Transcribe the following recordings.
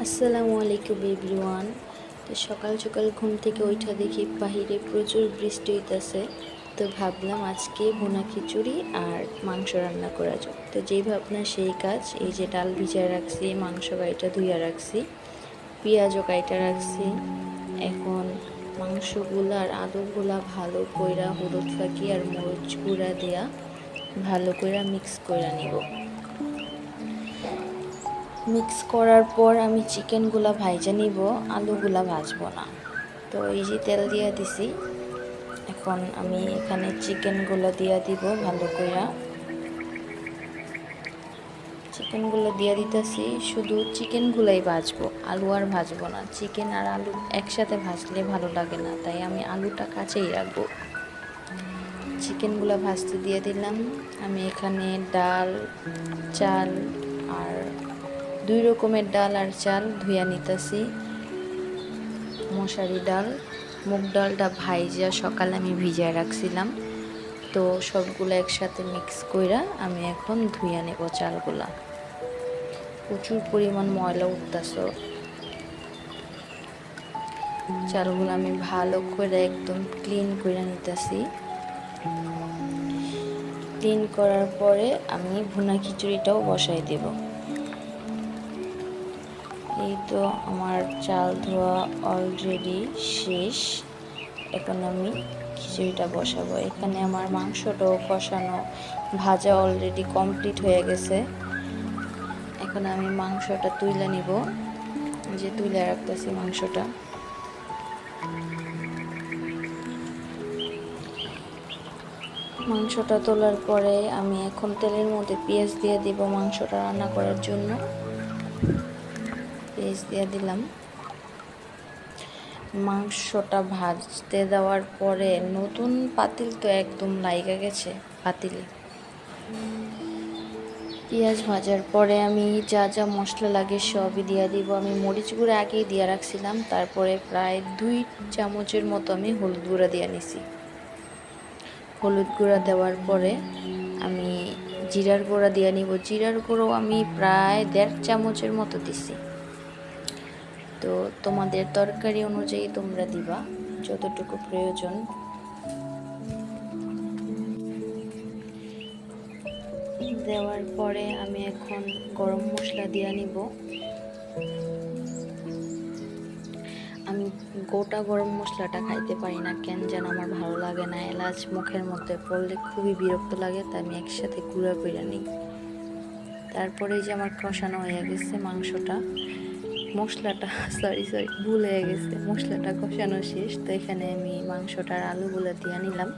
আসসালামু আলাইকুম এভরিওয়ান। তো সকাল সকাল ঘুম থেকে ওইটা দেখি বাহিরে প্রচুর বৃষ্টি হইতেছে। তো ভাবলাম আজকে ভুনা খিচুড়ি আর মাংস রান্না করা যাক। তো যেই ভাবনা সেই কাজ। এই যে ডাল ভিজায় রাখছি, মাংস কাইটা ধুইয়া রাখছি, পেঁয়াজও কাইটা রাখছি। এখন মাংসগুলা আর আলুগুলা ভালো কইরা হলুদ ফাঁকি আর মরিচ গুঁড়া দেয়া ভালো কইরা মিক্স কইরা নিব। মিক্স করার পর আমি চিকেনগুলা ভাইজা নিব, আলুগুলা ভাজবো না। তো এই যে তেল দিয়ে দিছি, এখন আমি এখানে চিকেনগুলো দিয়ে দিব ভালো কইরা। চিকেনগুলো দিয়ে দিতেছি, শুধু চিকেনগুলাই ভাজবো, আলু আর ভাজবো না। চিকেন আর আলু একসাথে ভাজলে ভালো লাগে না, তাই আমি আলুটা কাঁচাই রাখবো। চিকেনগুলো ভাজতে দিয়ে দিলাম। আমি এখানে ডাল, চাল আর 2 রকমের ডাল আর চাল ধুইয়া নিতেছি। মশারি ডাল, মুগ ডালটা ভাইজা সকালে আমি ভিজায় রাখছিলাম। তো সবগুলো একসাথে মিক্স কইরা আমি এখন ধুইয়া নেব চালগুলা। প্রচুর পরিমাণ ময়লা উঠতেছে। চালগুলো আমি ভালো করে একদম ক্লিন করে নিতেছি। ক্লিন করার পরে আমি ভুনা খিচুড়িটাও বসাই দেব। এই তো আমার চাল ধোয়া অলরেডি শেষ। এখন আমি খিচুড়িটা বসাবো। এখানে আমার মাংসটাও কষানো ভাজা অলরেডি কমপ্লিট হয়ে গেছে। এখন আমি মাংসটা তুলে নিব, যে তুলে রাখতেছি মাংসটা। মাংসটা তোলার পরে আমি এখন তেলের মধ্যে পেঁয়াজ দিয়ে দিব মাংসটা রান্না করার জন্য। পেঁয়াজ দিয়ে দিলাম। মাংসটা ভাজতে দেওয়ার পরে নতুন পাতিল তো একদম লাইগা গেছে পাতিলে। পেঁয়াজ ভাজার পরে আমি যা যা মশলা লাগে সবই দিয়ে দিব। আমি মরিচ গুঁড়া আগেই দিয়ে রাখছিলাম, তারপরে প্রায় 2 চামচের মতো আমি হলুদ গুঁড়া দিয়ে নিছি। হলুদ গুঁড়া দেওয়ার পরে আমি জিরার গুঁড়া দিয়ে নিব। জিরার গুঁড়ো আমি প্রায় 1.5 চামচের মতো দিছি। তো তোমাদের তরকারি অনুযায়ী তোমরা দিবা যতটুকু প্রয়োজন। দেওয়ার পরে আমি এখন গরম মশলা দিয়ে নিব। আমি গোটা গরম মশলাটা খাইতে পারি না, কেন যেন আমার ভালো লাগে না। এলাচ মুখের মধ্যে পড়লে খুবই বিরক্ত লাগে, তাই আমি একসাথে গুঁড়া করে নিই। তারপরে যে আমার কষানো হয়ে গেছে মাংসটা, মশলাটা সরি ভুল হয়ে গেছে, মশলাটা কষানো শেষ। তো এখানে আমি মাংসটার আলুগুলো দিয়ে নিলাম।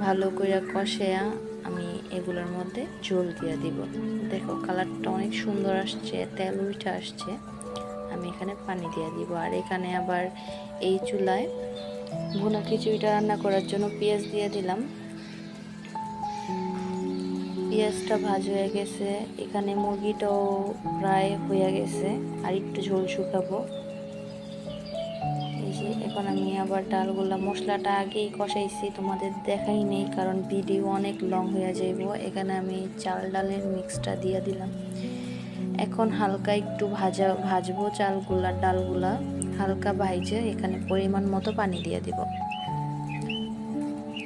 ভালো করে কষায়া আমি এগুলোর মধ্যে ঝোল দিয়ে দিব। দেখো কালারটা অনেক সুন্দর আসছে, তেল উঠে আসছে। আমি এখানে পানি দিয়ে দিব। আর এখানে আবার এই চুলায় ভুনা খিচুড়িটা রান্না করার জন্য পেঁয়াজ দিয়ে দিলাম। পেঁয়াজটা ভাজা হয়ে গেছে। এখানে মুরগিটাও প্রায় হয়ে গেছে, আর একটু ঝোল শুকাবো। এই যে এখন আমি আবার ডালগুলা, মশলাটা আগেই কষাইছি, তোমাদের দেখাই নেই কারণ ভিডিও অনেক লং হয়ে যাইব। এখানে আমি চাল ডালের মিক্সটা দিয়ে দিলাম। এখন হালকা একটু ভাজবো চালগুলা, ডালগুলা হালকা ভাইজে এখানে পরিমাণ মতো পানি দিয়ে দিব।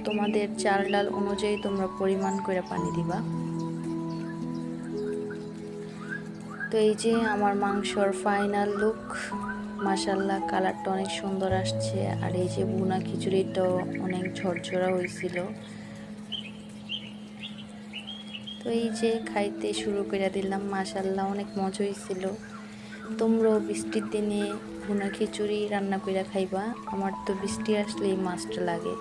তোমাদের চাল ডাল অনুযায়ী তোমরা পরিমাণ করে পানি দিবা। তো এই যে আমার মাংসর ফাইনাল লুক, মাশাআল্লাহ কালারটা অনেক সুন্দর আসছে। আর এই যে ভুনা খিচুড়িটাও অনেক ঝরঝরা হয়েছিল। তো এই যে খাইতে শুরু করে দিলাম, মাশাআল্লাহ অনেক মজা হয়েছিল। তোমরাও বৃষ্টির দিনে ভুনা খিচুড়ি রান্না করে খাইবা। আমার তো বৃষ্টি আসলেই মাস্ট লাগে।